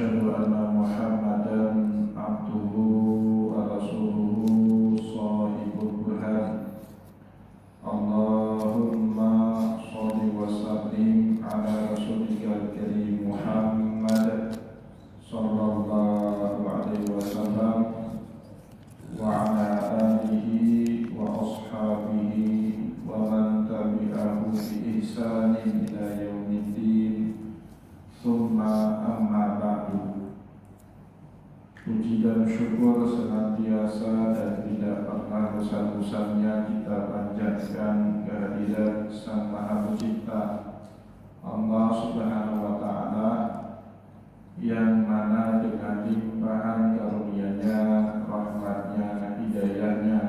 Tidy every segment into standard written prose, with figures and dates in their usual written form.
وأشهد أن محمدا عبده ورسوله صاحب البرهان اللهم صل وسلم على رسولك الكريم محمد صلى الله عليه وسلم وعلى آله وأصحابه ومن تبعه بإحسان إلى يوم الدين ثم أما بعد. Puji dan syukur senantiasa dan tidak pernah bosan-bosannya kita panjatkan kehadirat Sang Maha Pencipta Allah Subhanahu wa Ta'ala, yang mana dengan limpahan karunia-Nya, rahmat-Nya, hidayah-Nya,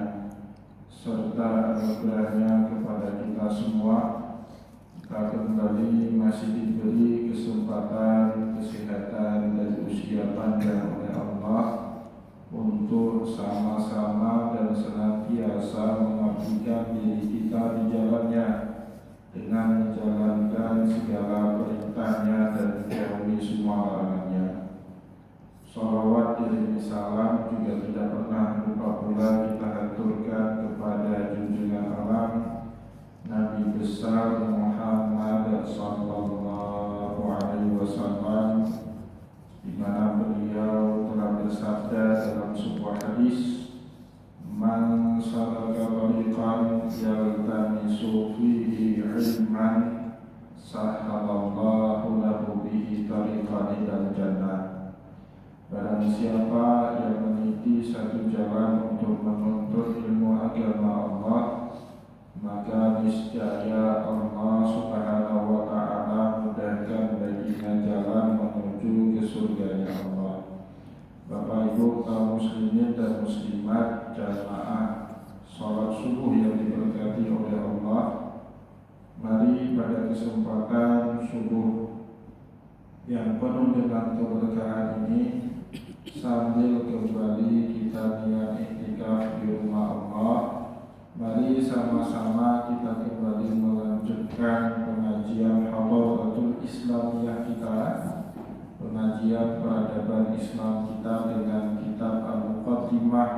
serta anugerah-Nya kepada kita semua, kita kembali masih diberi kesempatan, kesehatan, dan usia panjang oleh Allah untuk sama-sama dan senantiasa mengabdikan diri kita di jalannya dengan menjalankan segala perintahnya dan menjauhi semua larangannya. Shalawat dan salam juga tidak pernah lupa pula kita haturkan kepada junjungan alam Nabi besar Muhammad sallallahu alaihi wasallam, di mana beliau telah bersabda dalam sebuah hadis, "Man salaka tariqan yaltamisu fihi ilman sahalallahu lahu bihi tariqan ilal jannah." Barang siapa yang meniti satu jalan untuk menuntut ilmu agama Allah, maka niscaya Allah Subhanahu wa Ta'ala mudahkan baginya jalan menuju ke surganya Allah. Bapak Ibu kaum muslimin dan muslimat jamaah salat subuh yang diberkati oleh Allah, mari pada kesempatan subuh yang penuh dengan keberkahan ini, sambil kembali kita niat iktikaf di rumah Allah, mari sama-sama kita kembali melanjutkan pengajian Hadaratul Islamiyah kita, pengajian peradaban Islam kita dengan kitab Al-Muqaddimah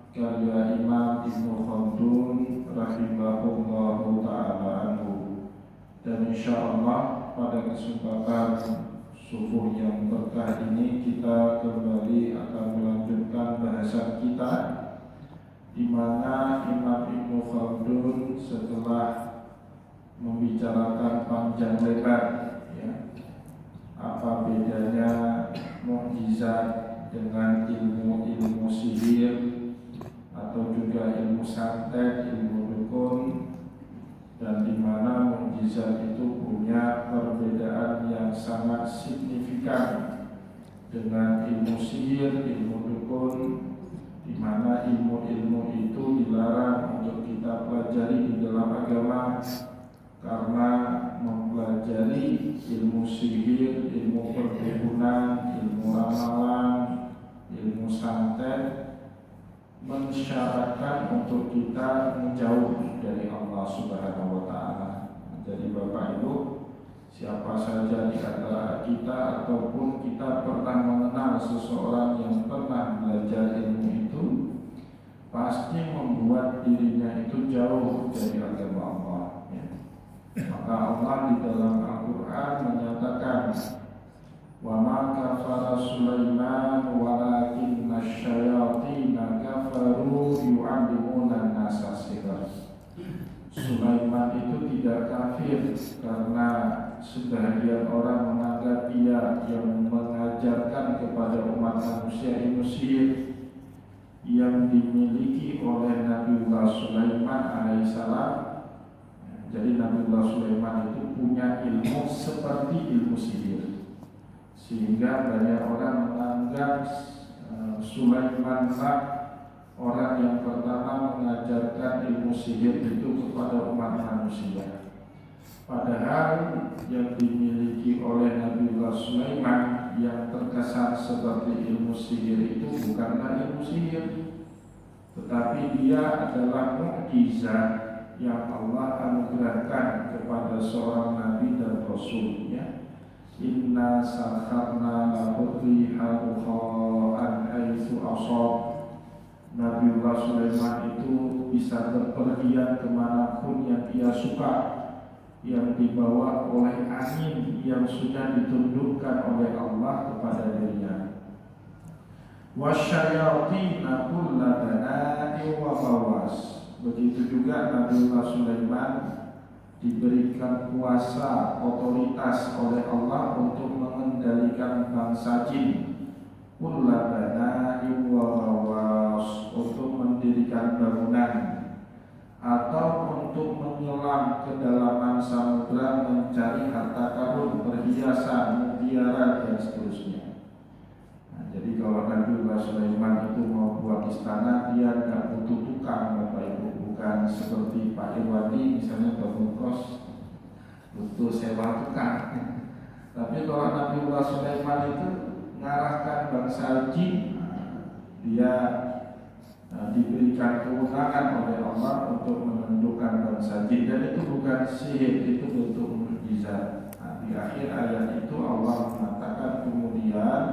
karya Imam Ibnu Khaldun rahimahullahu ta'ala anhu. Dan insyaallah pada kesempatan subuh yang berkah ini kita kembali akan melanjutkan bahasan kita, di mana Imam Ibnu Khaldun setelah membicarakan panjang lebar apa bedanya mukjizat dengan ilmu sihir atau juga ilmu santet, ilmu dukun, dan di mana mukjizat itu punya perbedaan yang sangat signifikan dengan ilmu sihir, ilmu dukun, di mana ilmu-ilmu itu dilarang untuk kita pelajari di dalam agama, karena mempelajari ilmu sihir, ilmu perdukunan, ilmu ramalan, ilmu santet mensyaratkan untuk kita menjauh dari Allah Subhanahu wa Ta'ala. Jadi Bapak Ibu, siapa saja di antara kita ataupun kita pernah mengenal seseorang yang pernah belajar ilmu itu, pasti membuat dirinya itu jauh dari agama Allah. Maka Allah di dalam Al-Quran menyatakan, "Wa ma kafara Sulaiman walakinna syayatina kafaru yu'allimuna an-nasa sihra." Sulaiman itu tidak kafir karena sebagian orang menganggap ia yang mengajarkan kepada umat manusia ilmu sihir yang dimiliki oleh Nabiullah Sulaiman alaihissalam. Jadi Nabiullah Sulaiman itu punya ilmu seperti ilmu sihir, sehingga banyak orang menganggap Sulaimanlah orang yang pertama mengajarkan ilmu sihir itu kepada umat manusia. Padahal yang dimiliki oleh Nabiullah Sulaiman yang terkesan seperti ilmu sihir itu bukanlah ilmu sihir, tetapi dia adalah mukjizat yang Allah anugerahkan kepada seorang nabi dan rasulnya. Inna sakharna lahu bisa berpergian kemanapun yang ia suka, yang dibawa oleh angin yang sudah ditundukkan oleh Allah kepada dirinya. Wasyayatina kulla bana'in wa ghawas. Begitu juga Nabiullah Sulaiman diberikan kuasa, otoritas oleh Allah untuk mengendalikan bangsa jin. Kulla bana'in wa ghawas, untuk mendirikan bangunan atau untuk menyelam ke dalaman samudra mencari harta karun, perhiasan, mutiara dan seterusnya. Nah, jadi kalau Nabiullah Sulaiman itu mau buat istana, dia nggak butuh tukang, Bapak Ibu, bukan seperti Pak Irwandi misalnya bangun kos butuh sewa tukang. Tapi kalau Nabiullah Sulaiman itu mengarahkan bangsa jin, dia diberikan kewenangan oleh Allah untuk menentukan bangsa jin, dan itu bukan sihir, itu bentuk mukjizat. Nah, di akhir ayat itu Allah mengatakan kemudian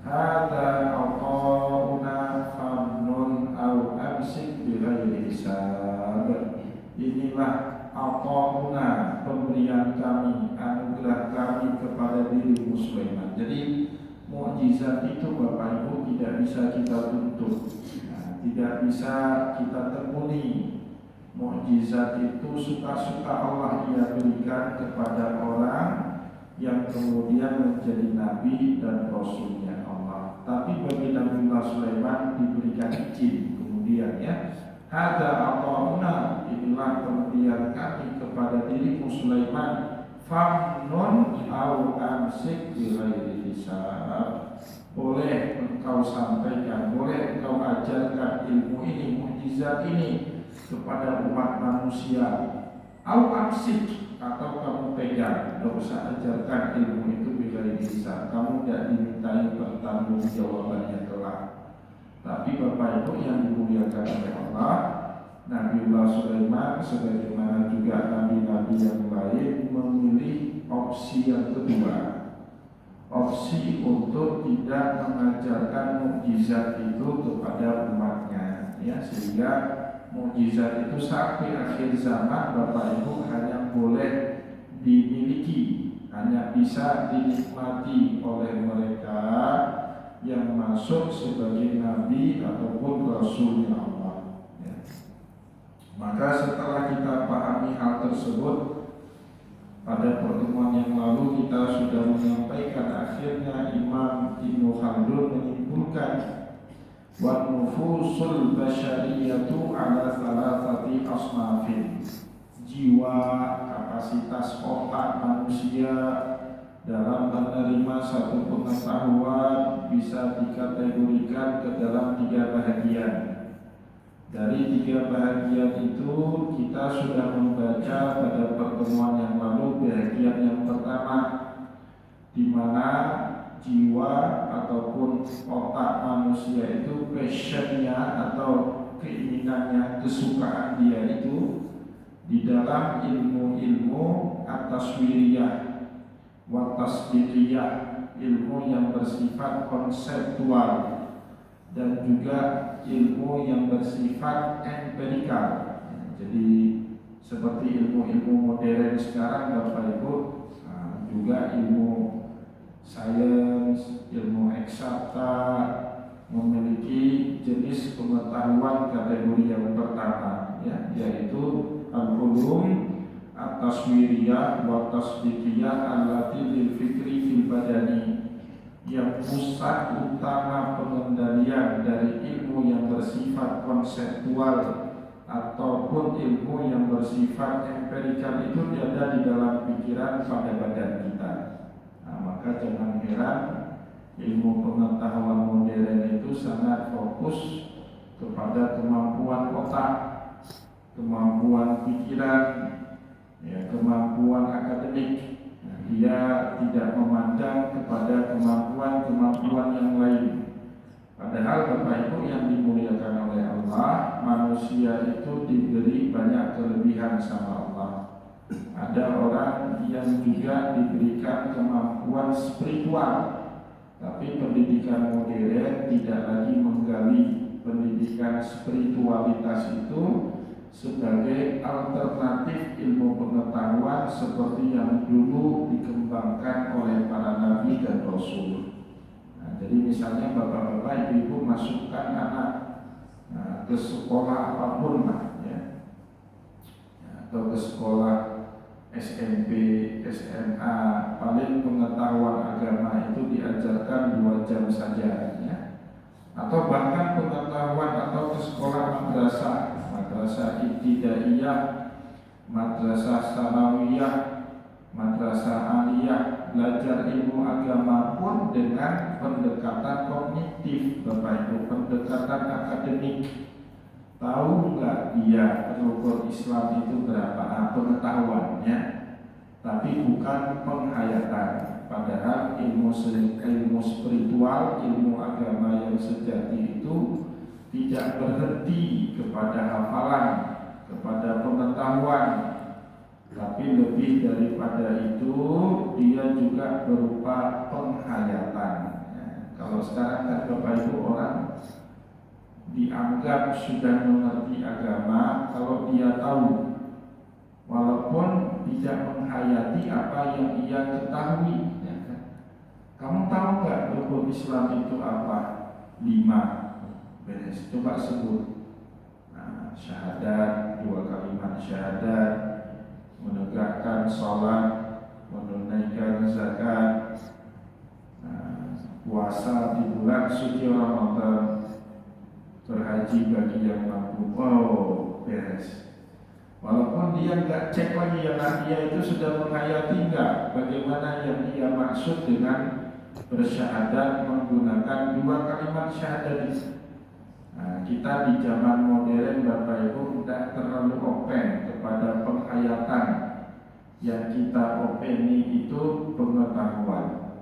hadza atauna famnun au amsik bighairi hisab. Inilah atauna, pemberian kami, anugerah kami kepada dirimu Sulaiman. Jadi mukjizat itu Bapak Ibu tidak bisa kita tuntut, tidak bisa kita temui. Mukjizat itu suka-suka Allah Ia berikan kepada orang yang kemudian menjadi nabi dan rasulnya Allah. Tapi bagi Nabiullah Sulaiman diberikan izin kemudian, ya, hadza atauna, inilah pemberian kami kepada dirimu Sulaiman, famnun au amsik bighairi hisab. Boleh engkau sampaikan, boleh engkau ajarkan ilmu ini, mukjizat ini kepada umat manusia. Au amsik, atau kamu pegang, tidak usah ajarkan ilmu itu bighairi hisab. Kamu tidak dimintai pertanggungjawabannya kelak. Tapi Bapak Ibu yang dimuliakan oleh Allah, Nabiullah Sulaiman sebagaimana juga nabi-nabi yang lain memilih opsi yang kedua, opsi untuk tidak mengajarkan mukjizat itu kepada umatnya, ya, sehingga mukjizat itu sampai akhir zaman Bapak Ibu hanya boleh dimiliki, hanya bisa dinikmati oleh mereka yang masuk sebagai nabi ataupun rasulnya Allah, ya. Maka setelah kita pahami hal tersebut, pada pertemuan yang lalu kita sudah menyampaikan akhirnya Imam Ibnu Khaldun menyimpulkan wa nufusul basyariyatu ala thalathati asnafin. Jiwa, kapasitas otak manusia dalam menerima satu pengetahuan bisa dikategorikan ke dalam 3 bahagian. Dari 3 bahagian itu kita sudah membaca pada pertemuan yang lalu bahagian yang pertama, di mana jiwa ataupun otak manusia itu passionnya atau keinginannya, kesukaan dia itu di dalam ilmu-ilmu at-taswiriyah wa tasdiqiyah, ilmu yang bersifat konseptual dan juga ilmu yang bersifat empirikal. Jadi seperti ilmu-ilmu modern sekarang Bapak Ibu, juga ilmu sains, ilmu eksakta memiliki jenis pengetahuan kategori yang pertama, ya, yaitu al-ulum at-taswiriyah wa tasdiqiyah allati lil fikri fil badani, yang pusat utama pengendalian dari ilmu yang bersifat konseptual ataupun ilmu yang bersifat empirikal itu ada di dalam pikiran pada badan kita. Nah, maka jangan heran ilmu pengetahuan modern itu sangat fokus kepada kemampuan otak, kemampuan pikiran, ya, kemampuan akademik. Dia tidak memandang kepada kemampuan-kemampuan yang lain. Padahal Bapak Ibu yang dimuliakan oleh Allah, manusia itu diberi banyak kelebihan sama Allah. Ada orang yang juga diberikan kemampuan spiritual, tapi pendidikan modern tidak lagi menggali pendidikan spiritualitas itu, sebagai alternatif ilmu pengetahuan seperti yang dulu dikembangkan oleh para nabi dan rasul. Nah, jadi misalnya bapak-bapak, ibu-ibu masukkan anak ke sekolah apapun lah ya, atau ke sekolah SMP, SMA, paling pengetahuan agama itu diajarkan 2 jam saja ya. Atau bahkan pengetahuan atau ke sekolah madrasah ibtidaiyah, madrasah sanawiyah, madrasah aliyah, belajar ilmu agama pun dengan pendekatan kognitif, Bapak Ibu, pendekatan akademik. Tahu nggak dia rukun Islam itu berapa? Pengetahuannya, tapi bukan penghayatan. Padahal ilmu spiritual, ilmu agama yang sejati itu tidak berhenti kepada hafalan, kepada pengetahuan, tapi lebih daripada itu dia juga berupa penghayatan. Kalau sekarang kan Bapak Ibu orang dianggap sudah mengerti agama kalau dia tahu, walaupun tidak menghayati apa yang ia ketahui. Kamu tahu nggak rukun Islam itu apa? 5. Beres. Coba sebut. Syahadat, 2 kalimat syahadat, menegakkan sholat, menunaikan zakat, puasa di bulan suci Ramadan, berhaji bagi yang mampu. Oh, beres. Walaupun dia nggak cek lagi yang dia itu sudah menghayati nggak bagaimana yang dia maksud dengan bersyahadat menggunakan 2 kalimat syahadat itu. Kita di zaman modern Bapak Ibu tidak terlalu open kepada penghayatan. Yang kita openi itu pengetahuan.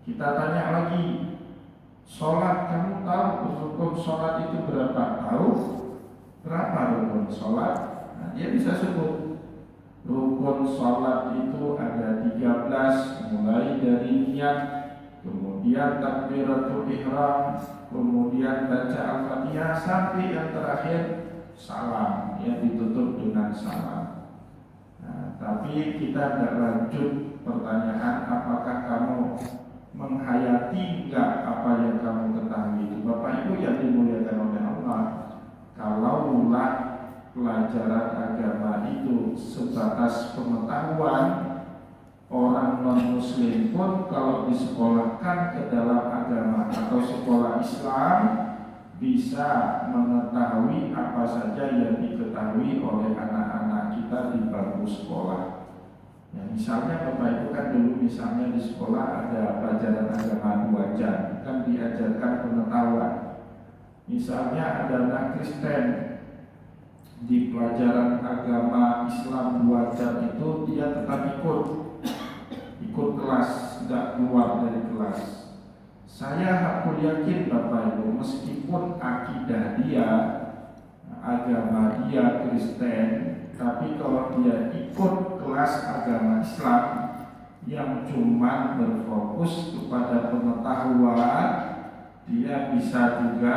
Kita tanya lagi, sholat, kamu tahu rukun sholat itu berapa? Tahu? Berapa rukun sholat? Dia bisa sebut. Rukun sholat itu ada 13, mulai dari niat, kemudian takbiratul ihram, kemudian baca al-fatihah, sampai yang terakhir salam, yang ditutup dengan salam. Tapi kita tidak lanjut pertanyaan apakah kamu menghayati enggak apa yang kamu ketahui itu. Bapak Ibu yang dimuliakan oleh Allah, kalaulah pelajaran agama itu sebatas pengetahuan, orang non-muslim pun kalau disekolahkan ke dalam agama atau sekolah Islam bisa mengetahui apa saja yang diketahui oleh anak-anak kita di bangku sekolah. Ya, misalnya Bapak Ibu kan dulu misalnya di sekolah ada pelajaran agama 2 jam, kan diajarkan pengetahuan. Misalnya ada anak Kristen, di pelajaran agama Islam 2 jam itu dia tetap ikut kelas, tidak keluar dari kelas. Saya aku yakin Bapak Ibu, meskipun akidah dia, agama dia Kristen, tapi kalau dia ikut kelas agama Islam yang cuma berfokus kepada pengetahuan, dia bisa juga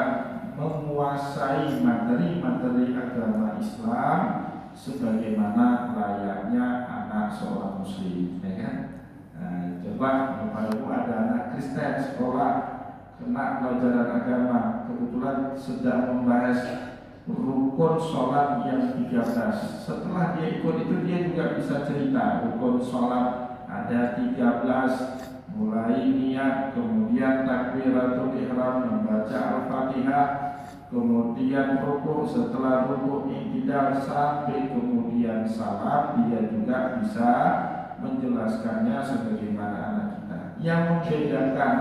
menguasai materi-materi agama Islam sebagaimana layaknya anak seorang muslim, ya kan? Coba Bapak Ibu ada anak Kristen sekolah kena pelajaran agama, kebetulan sedang membahas rukun sholat yang 13. Setelah dia ikut itu dia juga bisa cerita rukun sholat ada 13, mulai niat, kemudian takbiratul ihram, membaca al-fatihah, kemudian rukuk, setelah rukuk i'tidal sampai kemudian salam. Dia juga bisa menjelaskannya sebagaimana anak kita. Yang membedakan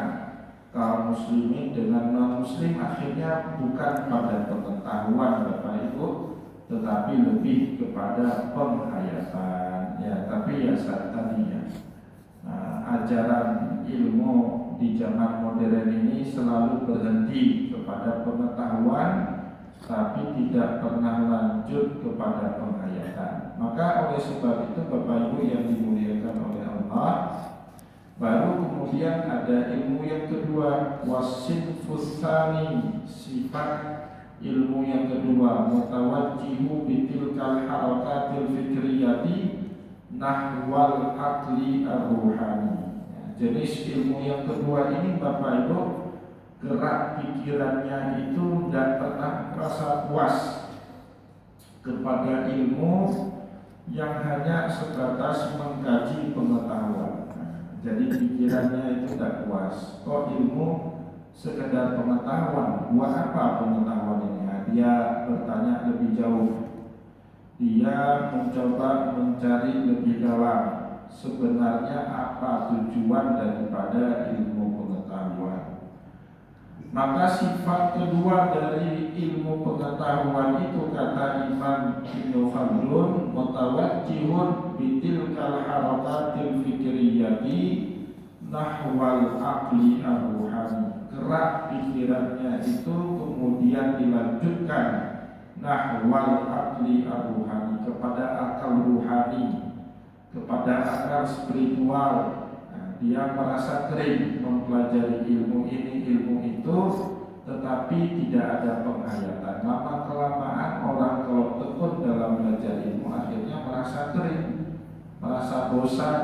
kaum muslimin dengan non muslim akhirnya bukan pada pengetahuan Bapak Ibu, tetapi lebih kepada penghayatan. Ya, tapi ya saat tadi ya, ajaran ilmu di zaman modern ini selalu berhenti kepada pengetahuan, tapi tidak pernah lanjut kepada penghayatan. Maka oleh sebab itu Bapak Ibu yang dimuliakan oleh Allah, baru kemudian ada ilmu yang kedua, wasinfus tsani, sifat Ilmu yang kedua, mutawajjihu bitilkal harakatil fikriyati nahwal aqli ar-ruhani. Jadi ilmu yang kedua ini Bapak Ibu, gerak pikirannya itu dan pernah merasa puas kepada ilmu yang hanya sebatas mengkaji pengetahuan. Jadi pikirannya itu tidak puas. Kok ilmu sekedar pengetahuan? Buat apa pengetahuan ini? Dia bertanya lebih jauh. Dia mencoba mencari lebih dalam. Sebenarnya apa tujuan daripada ilmu pengetahuan? Maka sifat kedua dari ilmu pengetahuan itu, kata Imam Ibnu Khaldun, mutawajjihun bitilkal harakatil fikriyati nahwal aqli ar-ruhani. Gerak pikirannya itu kemudian dilanjutkan nahwal aqli ar-ruhani, kepada akal ruhani, kepada akal spiritual. Dia merasa kering mempelajari ilmu ini, ilmu itu, tetapi tidak ada penghayatan. Lama kelamaan orang kalau tekun dalam belajar ilmu akhirnya merasa kering, merasa bosan.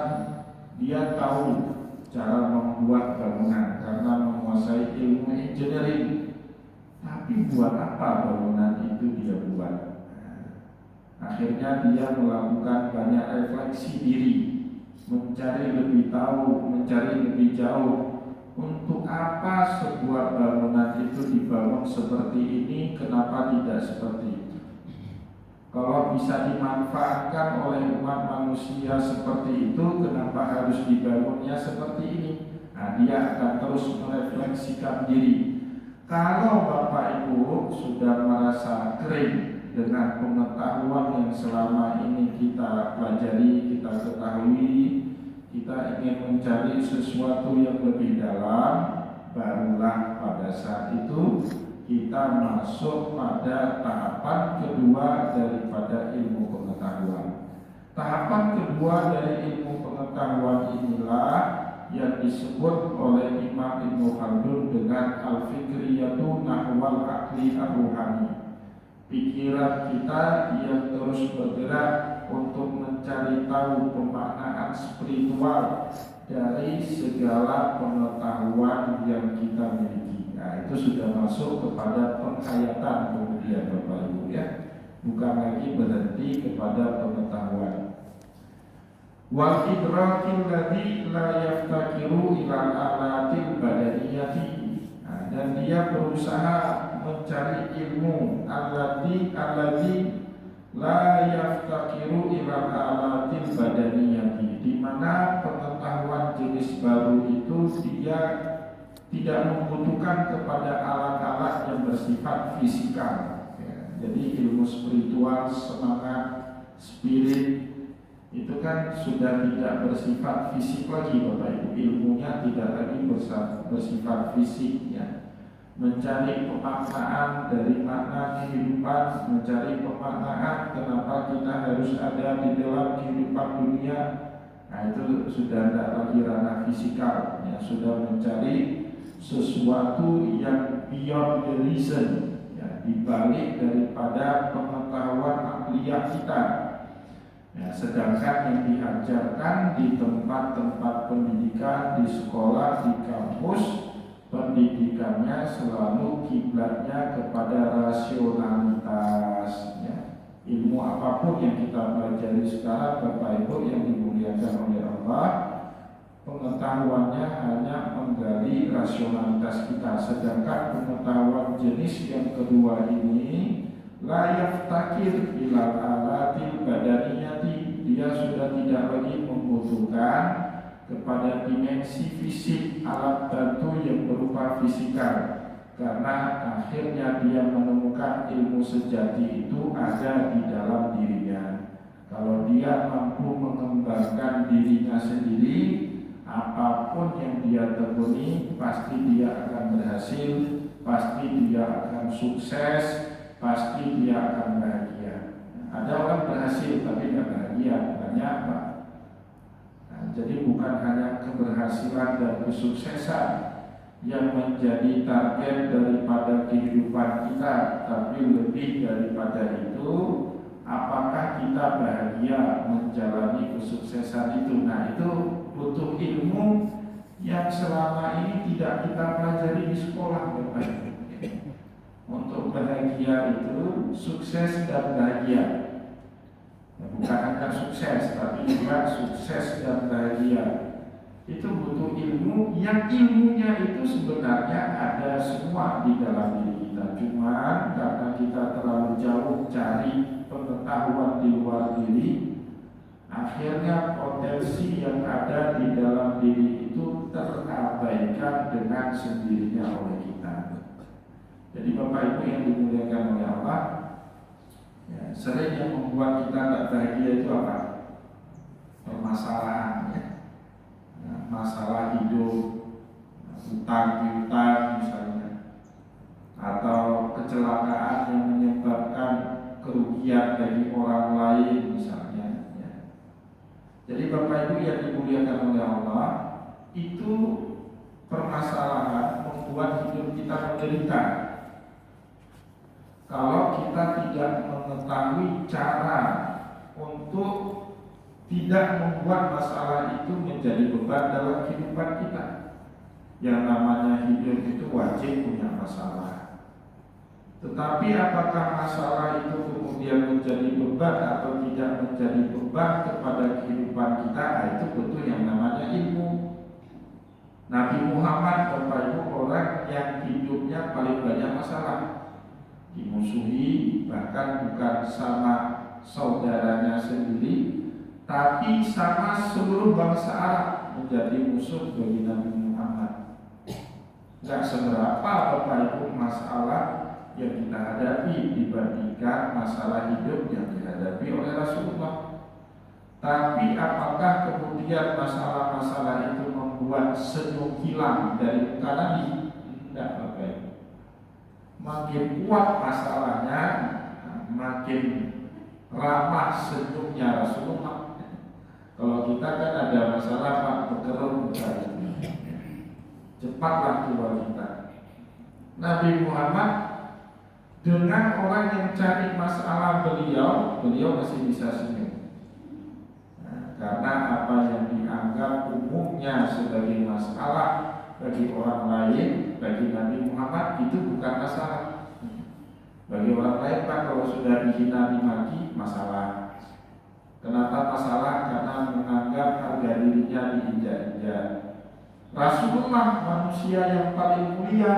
Dia tahu cara membuat bangunan karena menguasai ilmu engineering, tapi buat apa bangunan itu dia buat? Akhirnya dia melakukan banyak refleksi diri, mencari lebih tahu, mencari lebih jauh. Untuk apa sebuah bangunan itu dibangun seperti ini? Kenapa tidak seperti itu? Kalau bisa dimanfaatkan oleh umat manusia seperti itu, kenapa harus dibangunnya seperti ini? Nah, dia akan terus merefleksikan diri. Kalau Bapak Ibu sudah merasa kering dengan pengetahuan yang selama ini kita pelajari, kita ketahui, kita ingin mencari sesuatu yang lebih dalam, barulah pada saat itu kita masuk pada tahapan kedua daripada ilmu pengetahuan. Tahapan kedua dari ilmu pengetahuan inilah yang disebut oleh Imam Ibnu Khaldun dengan al-fikriyatu nahwal aqli ar-ruhani. Pikiran kita yang terus bergerak untuk mencari tahu pemaknaan spiritual dari segala pengetahuan yang kita miliki. Nah, itu sudah masuk kepada penghayatan kemudian Bapak Ibu ya, bukan lagi berhenti kepada pengetahuan. Wal idrakil ladzi la yaftakiru ilal alatil badaniyati. Dan dia berusaha mencari ilmu alladzi la yaftakiru ilal alatil badaniyati, di mana pengetahuan jenis baru itu dia tidak membutuhkan kepada alat-alat yang bersifat fisikal ya. Jadi ilmu spiritual, semangat, spirit itu kan sudah tidak bersifat fisik lagi Bapak Ibu. Ilmunya tidak lagi bersifat fisik ya. Mencari pemaknaan dari makna kehidupan, mencari pemaknaan kenapa kita harus ada di dalam kehidupan dunia. Nah, itu sudah tidak lagi ranah fisikal ya, sudah mencari sesuatu yang beyond the reason ya, dibalik daripada pengetahuan akliyah kita. Ya, sedangkan yang diajarkan di tempat-tempat pendidikan, di sekolah, di kampus, pendidikannya selalu kiblatnya kepada rasionalitas ya. Ilmu apapun yang kita pelajari sekarang Bapak Ibu yang dimuliakan oleh Allah, pengetahuannya hanya menggali rasionalitas kita. Sedangkan pengetahuan jenis yang kedua ini la yaftakir ilal alatil badaniyati, dia sudah tidak lagi membutuhkan kepada dimensi fisik, alat bantu yang berupa fisikal, karena akhirnya dia menemukan ilmu sejati itu ada di dalam dirinya. Kalau dia mampu mengembangkan dirinya sendiri, apapun yang dia tekuni pasti dia akan berhasil, pasti dia akan sukses, pasti dia akan bahagia. Ada orang berhasil tapi tidak bahagia, banyak apa? Jadi bukan hanya keberhasilan dan kesuksesan yang menjadi target daripada kehidupan kita, tapi lebih daripada itu, apakah kita bahagia menjalani kesuksesan itu. Nah, itu butuh ilmu yang selama ini tidak kita pelajari di sekolah, Bapak. Untuk bahagia itu sukses dan bahagia, bukan hanya sukses tapi juga sukses dan bahagia. Itu butuh ilmu, yang ilmunya itu sebenarnya ada semua di dalam diri kita. Cuma karena kita terlalu jauh cari pengetahuan di luar diri, akhirnya potensi yang ada di dalam diri itu terabaikan dengan sendirinya oleh kita. Jadi Bapak Ibu yang dimuliakan oleh Allah, ya, sering yang membuat kita tidak bahagia itu apa? Permasalahan, ya. Masalah hidup, hutang piutang misalnya, atau kecelakaan yang menyebabkan kerugian bagi orang lain misalnya, ya. Jadi Bapak Ibu yang dimuliakan oleh Allah, itu permasalahan membuat hidup kita menderita kalau kita tidak mengetahui cara untuk tidak membuat masalah itu menjadi beban dalam kehidupan kita. Yang namanya hidup itu wajib punya masalah. Tetapi apakah masalah itu kemudian menjadi beban atau tidak menjadi beban kepada kehidupan kita, itu butuh yang namanya ilmu. Nabi Muhammad, Bapak Ibu, orang yang hidupnya paling banyak masalah, dimusuhi, bahkan bukan sama saudaranya sendiri, tapi sama seluruh bangsa Arab menjadi musuh bagi Nabi Muhammad. Gak seberapa Bapak Ibu masalah yang kita hadapi dibandingkan masalah hidup yang dihadapi oleh Rasulullah. Tapi apakah kemudian masalah-masalah itu membuat senyum hilang dari muka Nabi? Tidak, Bapak Ibu. Makin kuat masalahnya, makin ramah senyumnya Rasulullah. Kalau kita kan ada masalah, Pak, berkerut cepatlah keluar kita. Nabi Muhammad dengan orang yang cari masalah beliau masih bisa senyum. Karena apa yang dianggap umumnya sebagai masalah bagi orang lain, bagi Nabi Muhammad itu bukan masalah. Bagi orang lain, Pak, kalau sudah dihina dimaki, masalah. Kenapa masalah? Karena menganggap harga dirinya diinjak-injak. Rasulullah, manusia yang paling mulia,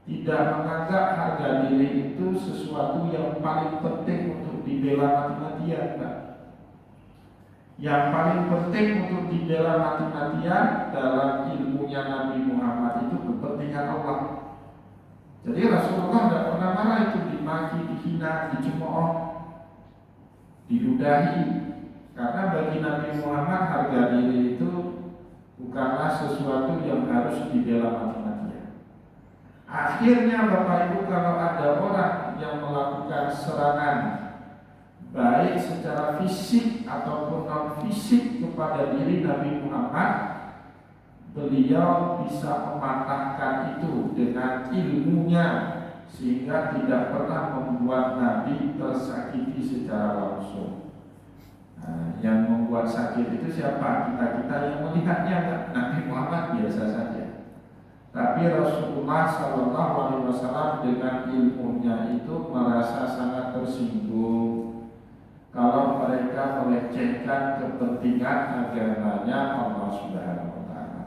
tidak menganggap harga diri itu sesuatu yang paling penting untuk dibela mati-matian, Pak. Yang paling penting untuk dibela mati-matian dalam ilmunya Nabi Muhammad itu kepentingan Allah. Jadi Rasulullah tidak pernah marah itu dimaki, dihina, dicemooh, diludahi. Karena bagi Nabi Muhammad harga diri itu bukanlah sesuatu yang harus dibela mati-matian. Akhirnya Bapak Ibu, kalau ada orang yang melakukan serangan baik secara fisik ataupun non fisik kepada diri Nabi Muhammad, beliau bisa mematahkan itu dengan ilmunya sehingga tidak pernah membuat Nabi tersakiti secara langsung. Yang membuat sakit itu siapa? Kita yang melihatnya, kan? Nabi Muhammad biasa saja. Tapi Rasulullah SAW dengan ilmunya itu merasa sangat tersinggung kalau mereka melecehkan kepentingan agamanya Allah Subhanahu wa Ta'ala.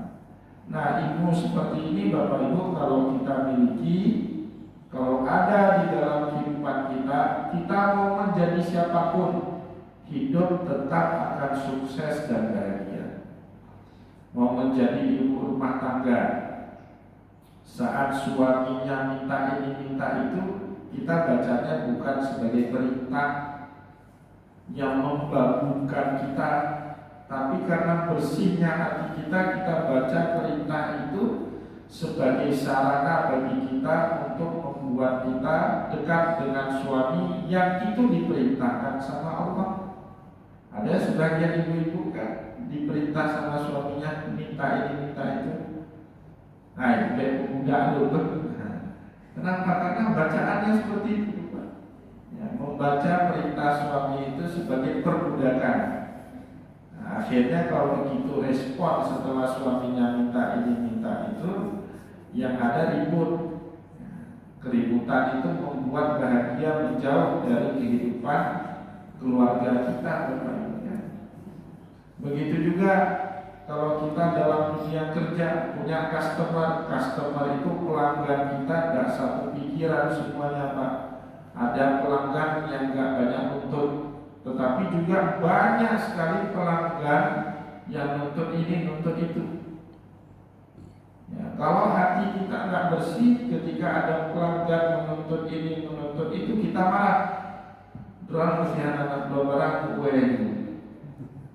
Nah, ilmu seperti ini Bapak Ibu kalau kita miliki, kalau ada di dalam kehidupan kita mau menjadi siapapun, hidup tetap akan sukses dan bahagia. Mau menjadi ibu rumah tangga, saat suaminya minta ini minta itu, kita bacanya bukan sebagai perintah yang membangunkan kita, tapi karena bersihnya hati kita baca perintah itu sebagai sarana bagi kita untuk membuat kita dekat dengan suami yang itu diperintahkan sama Allah. Ada sebagian ibu-ibu kan diperintah sama suaminya minta ini minta itu, Nah, kayak pemuda dulu. Kenapa? Karena bacaannya seperti itu, Pak. Ya, membaca perintah suami itu sebagai perbudakan. Nah, akhirnya kalau begitu respon setelah suaminya minta ini minta itu, yang ada ribut. Keributan itu membuat bahagia menjauh dari kehidupan keluarga kita, Bapak Ibu. Begitu juga kalau kita dalam dunia kerja punya customer itu pelanggan kita nggak satu pikiran semuanya, Pak. Ada pelanggan yang nggak banyak nuntut, tetapi juga banyak sekali pelanggan yang nuntut ini nuntut itu. Ya, kalau hati kita nggak bersih, ketika ada pelanggan menuntut ini menuntut itu, kita marah. Dorang mesti anak barang kue itu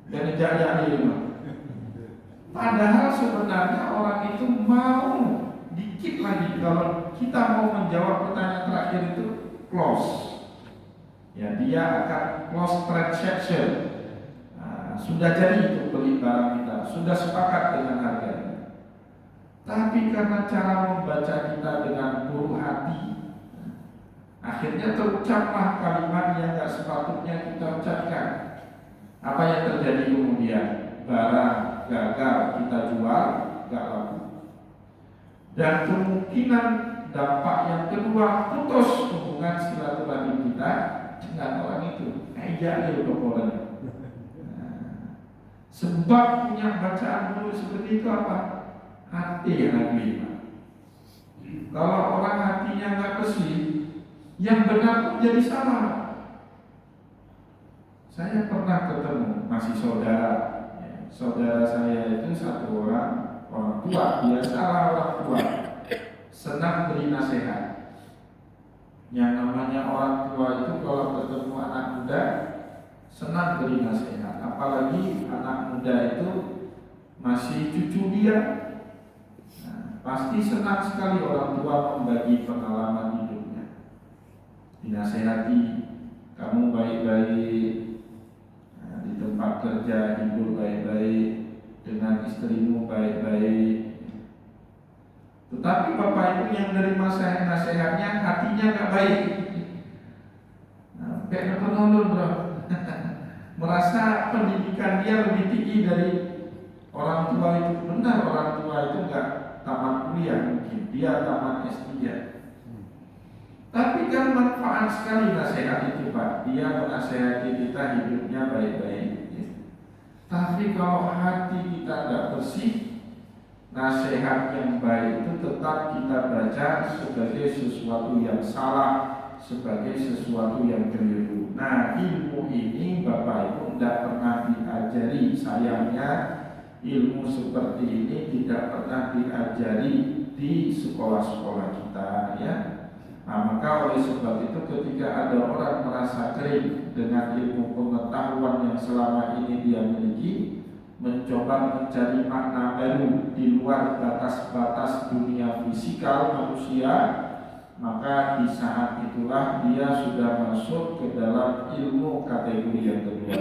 dan dijajah di rumah. Padahal sebenarnya orang itu mau dikit lagi kalau kita mau menjawab pertanyaan terakhir itu close. Ya, dia akan close transaction. Nah, sudah jadi itu beli barang kita, sudah sepakat dengan harganya. Tapi karena cara membaca kita dengan buruk hati, akhirnya terucaplah kalimat yang gak sepatutnya kita ucapkan. Apa yang terjadi kemudian? Barang gagal kita jual, gak laku. Dan kemungkinan dampak yang kedua, putus hubungan silaturahmi kita dengan orang itu. Iya dia udah sebab punya bacaan dulu seperti itu apa? Hati yang lagi. Kalau orang hatinya nggak bersih, yang benar pun jadi salah. Saya pernah ketemu masih saudara saya itu satu orang tua, biasalah orang tua senang beri nasihat. Yang namanya orang tua itu kalau ketemu anak muda senang beri nasihat, apalagi anak muda itu masih cucu dia. Pasti senang sekali orang tua membagi pengalaman hidupnya. Dinasehati, kamu baik-baik, di tempat kerja hidup baik-baik, dengan istrimu baik-baik. Tetapi bapak ibu yang nerima nasihatnya hatinya gak baik. Kayak penolong bro. Merasa pendidikan dia lebih tinggi dari orang tua itu. Benar, orang tua itu gak tamat kuliah, mungkin dia tamat S3. Tapi kan manfaat sekali nasihat itu, Pak. Dia menasehati kita hidupnya baik-baik. Tapi kalau hati kita tidak bersih, nasihat yang baik itu tetap kita baca sebagai sesuatu yang salah, sebagai sesuatu yang keliru. Nah, ilmu ini Bapak Ibu tidak pernah diajari. Sayangnya ilmu seperti ini tidak pernah diajari di sekolah-sekolah kita, ya. Nah, maka oleh sebab itu ketika ada orang merasa kering dengan ilmu pengetahuan yang selama ini dia miliki, mencoba mencari makna baru di luar batas-batas dunia fisikal manusia, maka di saat itulah dia sudah masuk ke dalam ilmu kategori yang kedua.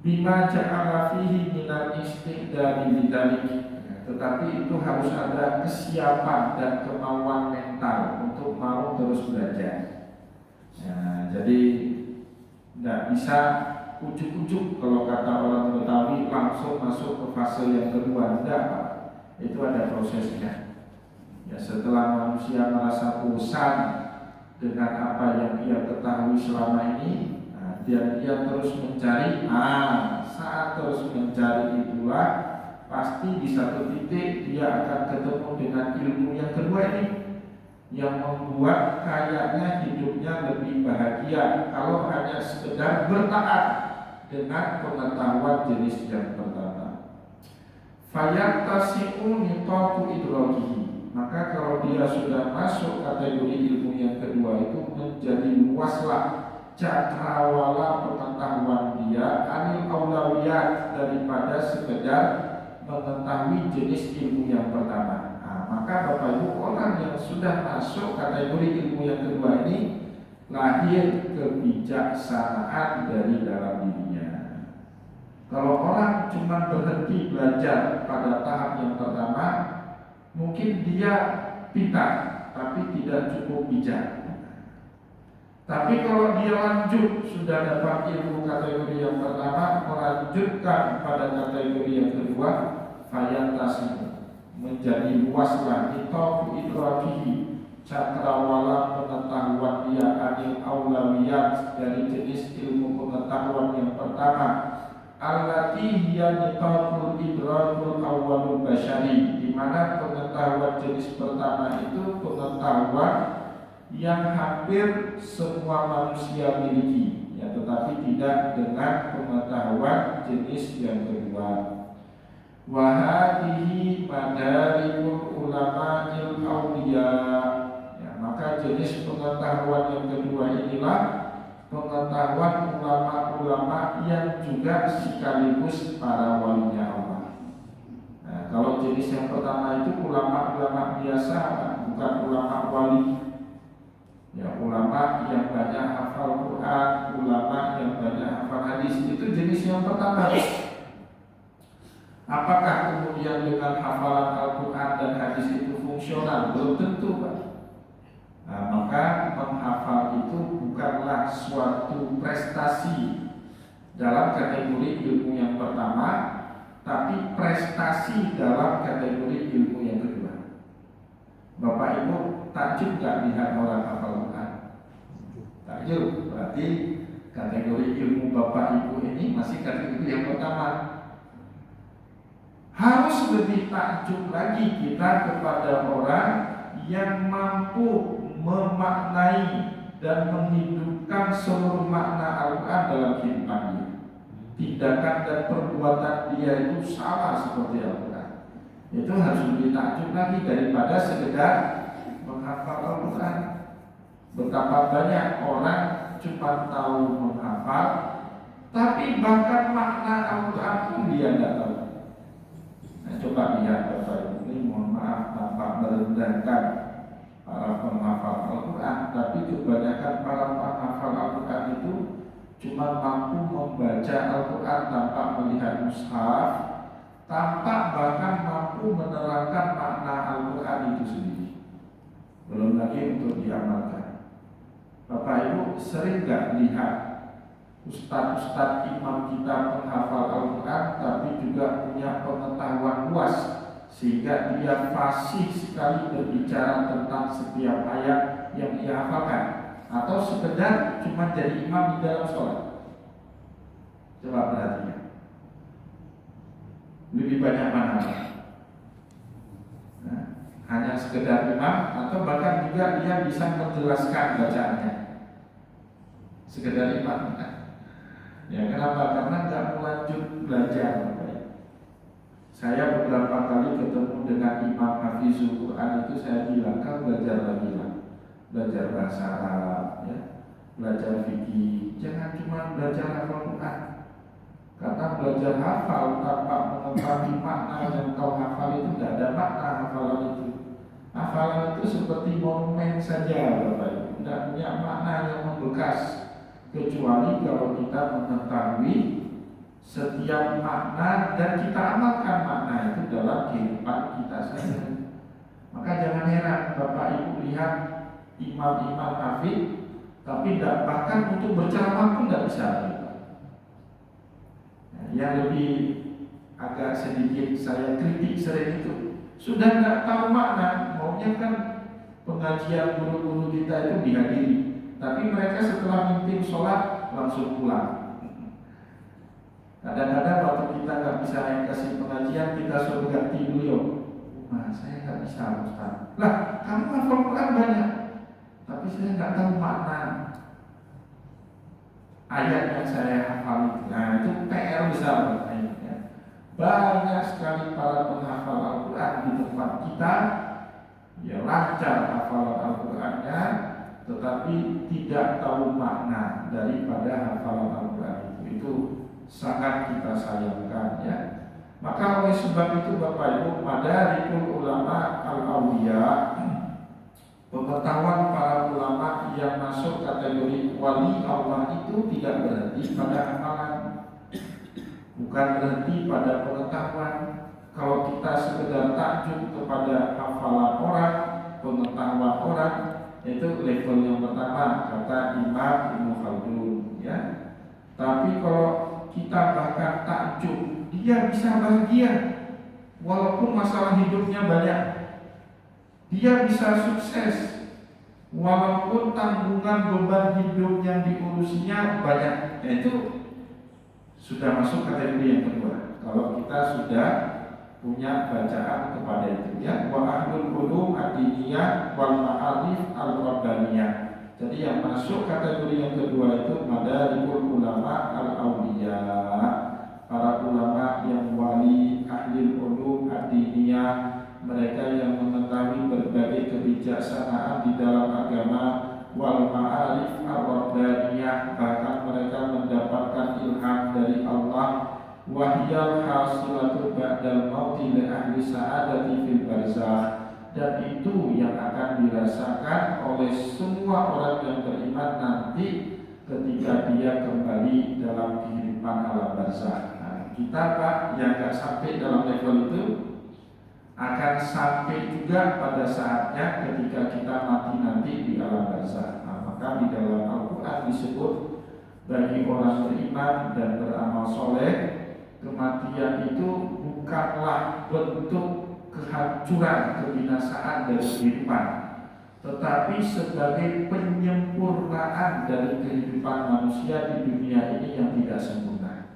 Bima ja'ala fihi minal istiqdami bidzalik. Tetapi itu harus ada kesiapan dan kemauan mental untuk mau terus belajar. Ya, jadi tidak bisa ujuk-ujuk kalau kata orang Betawi langsung masuk ke fase yang kedua. Tidak, Pak. Itu ada prosesnya. Ya, setelah manusia merasa bosan dengan apa yang dia ketahui selama ini, dia terus mencari. Saat terus mencari itulah pasti di satu titik dia akan ketemu dengan ilmu yang kedua ini, yang membuat kayaknya hidupnya lebih bahagia kalau hanya sekedar bertahan dengan pengetahuan jenis yang pertama. Fayantasi'u nitaqu idrakihi. Maka kalau dia sudah masuk kategori ilmu yang kedua itu, menjadi luaslah cakrawala pengetahuan dia anil aulawiyat, daripada sekedar mengetahui jenis ilmu yang pertama. Maka Bapak Ibu, orang yang sudah masuk kategori ilmu yang kedua ini lahir kebijaksanaan dari dalam dirinya. Kalau orang cuma berhenti belajar pada tahap yang pertama, Mungkin dia pintar, tapi tidak cukup bijak. Tapi kalau dia lanjut, sudah dapat ilmu kategori yang pertama, melanjutkan pada kategori yang kedua, fayantasi, menjadi luaslah nitofu idrakihi, cakrawala pengetahuan dia anil aulawiyat, dari jenis ilmu pengetahuan yang pertama, allati hiya nitoful idrakul awwalul basyari, di mana pengetahuan jenis pertama itu pengetahuan yang hampir semua manusia miliki, ya, tetapi tidak dengan pengetahuan jenis yang kedua. Wa hadhihi madarikul ulama'il awliya, ya, maka jenis pengetahuan yang kedua inilah pengetahuan ulama-ulama yang juga sekaligus para walinya Allah. Nah, kalau jenis yang pertama itu ulama-ulama biasa, bukan ulama wali. Ya, ulama yang banyak hafal Quran, ulama yang banyak hafal hadis, itu jenis yang pertama. Apakah kemudian dengan hafalan Al-Quran dan hadis itu fungsional? Belum tentu, Pak. Nah, maka menghafal itu bukanlah suatu prestasi dalam kategori ilmu yang pertama, tapi prestasi dalam kategori ilmu yang kedua. Bapak Ibu takjub gak lihat orang hafal Quran? Takjub, berarti kategori ilmu Bapak Ibu ini masih kategori yang pertama. Harus lebih takjub lagi kita kepada orang yang mampu memaknai dan menghidupkan seluruh makna Al-Quran dalam kehidupannya. Tindakan dan perbuatan dia itu sama seperti Al-Quran. Itu harus lebih takjub lagi daripada sekedar menghafal Al-Quran. Betapa banyak orang cuma tahu menghafal, tapi bahkan makna Al-Quran pun dia tidak tahu. Nah, coba lihat Bapak Ibu, ini mohon maaf tampak merendahkan para penghafal Al-Quran, tapi kebanyakan para penghafal Al-Quran itu cuma mampu membaca Al-Quran tanpa melihat mushaf, tanpa bahkan mampu menerangkan makna Al-Quran itu sendiri, belum lagi untuk diamalkan. Bapak Ibu sering gak lihat ustadz-ustadz imam kita penghafal Al-Quran, tapi juga punya pengetahuan luas, sehingga dia fasih sekali berbicara tentang setiap ayat yang dia hafalkan, atau sekedar cuma jadi imam di dalam sholat. Coba perhatikan, lebih banyak mana? Nah, hanya sekedar imam, atau bahkan juga dia bisa menjelaskan bacaannya, sekedar imam. Ya, kenapa? Karena nggak mau lanjut belajar. Saya beberapa kali ketemu dengan Imam Hafizul Quran itu, saya bilang, kau belajar lagi lah, belajar bahasa Arab, ya, belajar fikih, jangan cuma belajar hafal Quran. Karena belajar hafal tanpa mengetahui makna yang kau hafal itu tidak ada makna hafalan itu. Hafalan itu seperti monumen saja, Bapak Ibu, tidak punya makna yang membekas, kecuali kalau kita mengetahui setiap makna dan kita amalkan makna itu dalam kehidupan kita sehari-hari. Maka jangan heran Bapak Ibu lihat imam-imam hafid, tapi tidak, bahkan untuk berceramah pun tidak bisa. Nah, yang lebih agak sedikit saya kritik sering itu, sudah tidak tahu makna, maunya kan pengajian guru-guru kita itu dihadiri, tapi mereka setelah mimpin sholat langsung pulang. Kadang-kadang waktu kita nggak bisa yang kasih pengajian, kita suruh ganti beliau. Nah, saya nggak bisa, Ustaz. Lah, kamu hafal Quran banyak, tapi saya nggak tahu makna ayat yang saya hafal itu. Nah, itu PR besar ya. Banyak sekali para penghafal Al-Quran di tempat kita, ya lancar hafalan Al-Qurannya, tetapi tidak tahu makna daripada hafalan Al-Quran itu sangat kita sayangkan, ya. Maka oleh sebab itu Bapak Ibu, madarikul ulama al-awliya, pengetahuan para ulama yang masuk kategori wali Allah itu tidak berhenti pada hafalan, bukan berhenti pada pengetahuan, Kalau kita sekedar takjub kepada hafalan orang, pengetahuan orang, itu level yang pertama kata Imam Ibnu Khaldun, ya. Tapi kalau kita bahkan takjub, dia bisa bahagia walaupun masalah hidupnya banyak, dia bisa sukses walaupun tanggungan beban hidup yang diurusinya banyak. Itu sudah masuk kategori yang kedua. Kalau kita sudah punya bacaan kepada itu, ya, wa ahlul ulum ad-diniyah wal ma'arif al-rabbaniyah. Jadi yang masuk kategori yang kedua itu madarikul ulama al-awliya, para ulama yang wali, ahli ulum ad-diniyah, mereka yang mengetahui berbagai kebijaksanaan di dalam agama, wal ma'arif al-rabbaniyah, bahkan mereka mendapatkan ilham dari Allah. Wahyal hasilatu ba'dal mauti li ahli sa'adati fil barzakh, dan itu yang akan dirasakan oleh semua orang yang beriman nanti ketika dia kembali dalam kehidupan alam barzakh. Nah, kita Pak yang gak sampai dalam level itu akan sampai juga pada saatnya ketika kita mati nanti di alam barzakh. Nah, maka di dalam Al-Quran disebut bagi orang beriman dan beramal soleh, kematian itu bukanlah bentuk kehancuran, kebinasaan dari kehidupan, tetapi sebagai penyempurnaan dari kehidupan manusia di dunia ini yang tidak sempurna.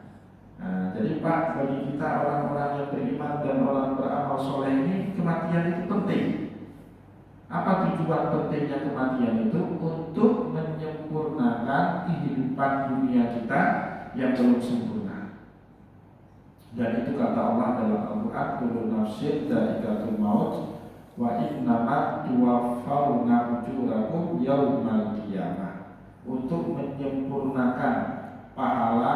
Nah, jadi Pak, bagi kita orang-orang yang beriman dan orang beramal soleh ini, kematian itu penting. Apa tujuan pentingnya kematian itu? Untuk menyempurnakan kehidupan dunia kita yang belum sempurna. Dan itu kata Allah dalam Al-Quran, kullu nafsin dha'iqatul maut wa innama tuwaffawna ujurakum yaumal qiyamah, untuk menyempurnakan pahala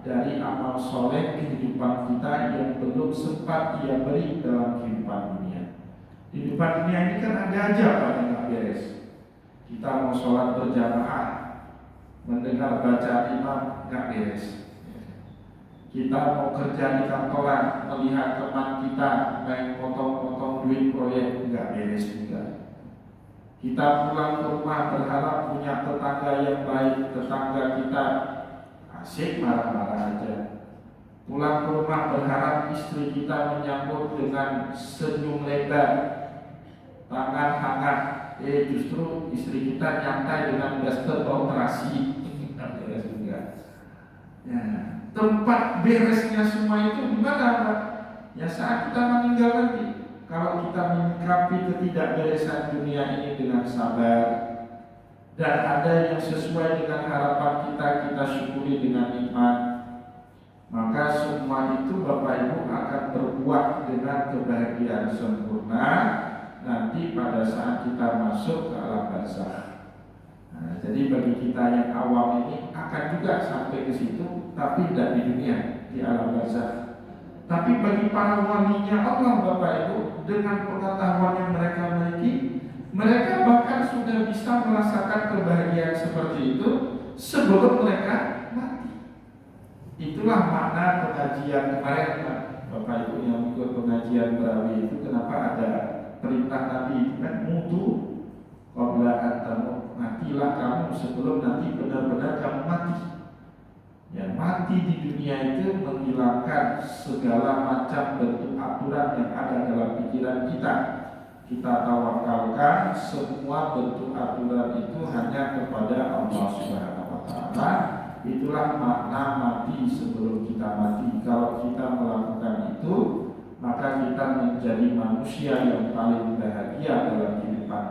dari amal soleh kehidupan kita yang belum sempat ia beri dalam kehidupan dunia. Kehidupan dunia ini kan ada aja Pak yang gak beres. Kita mau sholat berjamaah, mendengar bacaan imam gak beres. Kita mau kerja di kantoran, melihat teman kita main potong-potong duit proyek, nggak beres juga. Kita pulang ke rumah berharap punya tetangga yang baik, tetangga kita asik marah-marah aja. Pulang ke rumah berharap istri kita menyambut dengan senyum lebar, tangan hangat. Justru istri kita nyantai dengan daster bau terasi, nggak beres juga. Ya. Tempat beresnya semua itu di mana Pak? Ya saat kita meninggal nanti. Kalau kita menyikapi ketidakberesan dunia ini dengan sabar, dan ada yang sesuai dengan harapan kita, kita syukuri dengan nikmat, maka semua itu Bapak Ibu akan berbuah dengan kebahagiaan sempurna nanti pada saat kita masuk ke alam barzakh. Nah, jadi bagi kita yang awam ini akan juga sampai ke situ, tapi tidak di dunia, di alam barzakh. Tapi bagi para walinya Allah Bapak Ibu, dengan pengetahuan yang mereka miliki, mereka bahkan sudah bisa merasakan kebahagiaan seperti itu sebelum mereka mati. Itulah makna pengajian kemarin Bapak Ibu yang ikut pengajian Berawi itu, kenapa ada perintah Nabi kan, mutu qabla an tamut, matilah kamu sebelum nanti benar-benar kamu mati. Ya, mati di dunia itu menghilangkan segala macam bentuk aturan yang ada dalam pikiran kita. Kita tawakalkan semua bentuk aturan itu hanya kepada Allah Subhanahu wa Ta'ala. Itulah makna mati sebelum kita mati. Kalau kita melakukan itu, maka kita menjadi manusia yang paling bahagia dalam kehidupan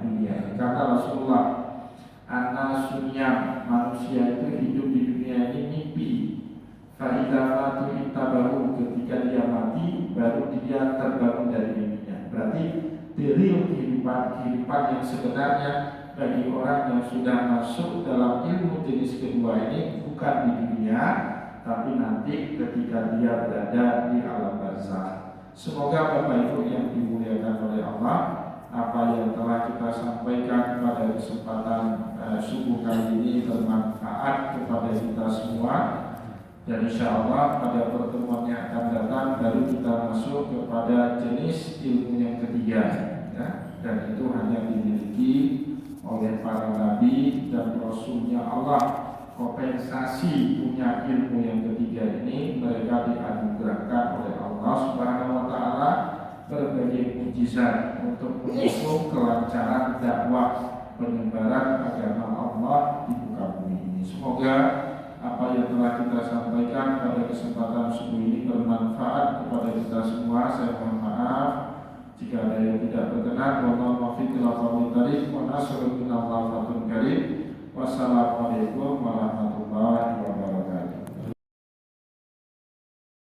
dunia ini. Kata Rasulullah, an-nasunya, manusia itu hidup di dunia ini mimpi. Fa'idha matu intabahu, ketika dia mati baru dia terbangun dari mimpinya. Berarti real kehidupan yang sebenarnya bagi orang yang sudah masuk dalam ilmu jenis kedua ini bukan di dunia, tapi nanti ketika dia berada di alam barzakh. Semoga Bapak Ibu yang dimuliakan oleh Allah, apa yang telah kita sampaikan pada kesempatan subuh kali ini bermanfaat kepada kita semua. Dan insya Allah pada pertemuan yang akan datang baru kita masuk kepada jenis ilmu yang ketiga, ya. Dan itu hanya dimiliki oleh para nabi dan rasulnya Allah. Kompensasi punya ilmu yang ketiga ini mereka dianugerahkan oleh Allah Subhanahu wa taala berbagai mukjizat untuk mendukung kelancaran dakwah penyebaran agama Allah di muka bumi ini. Semoga apa yang telah kita sampaikan pada kesempatan subuh ini bermanfaat kepada kita semua. Saya mohon maaf jika ada yang tidak berkenan. Wallahu muwaffiq ila aqwamit thoriq wa nasrul minallah fatun karim. Wassalamualaikum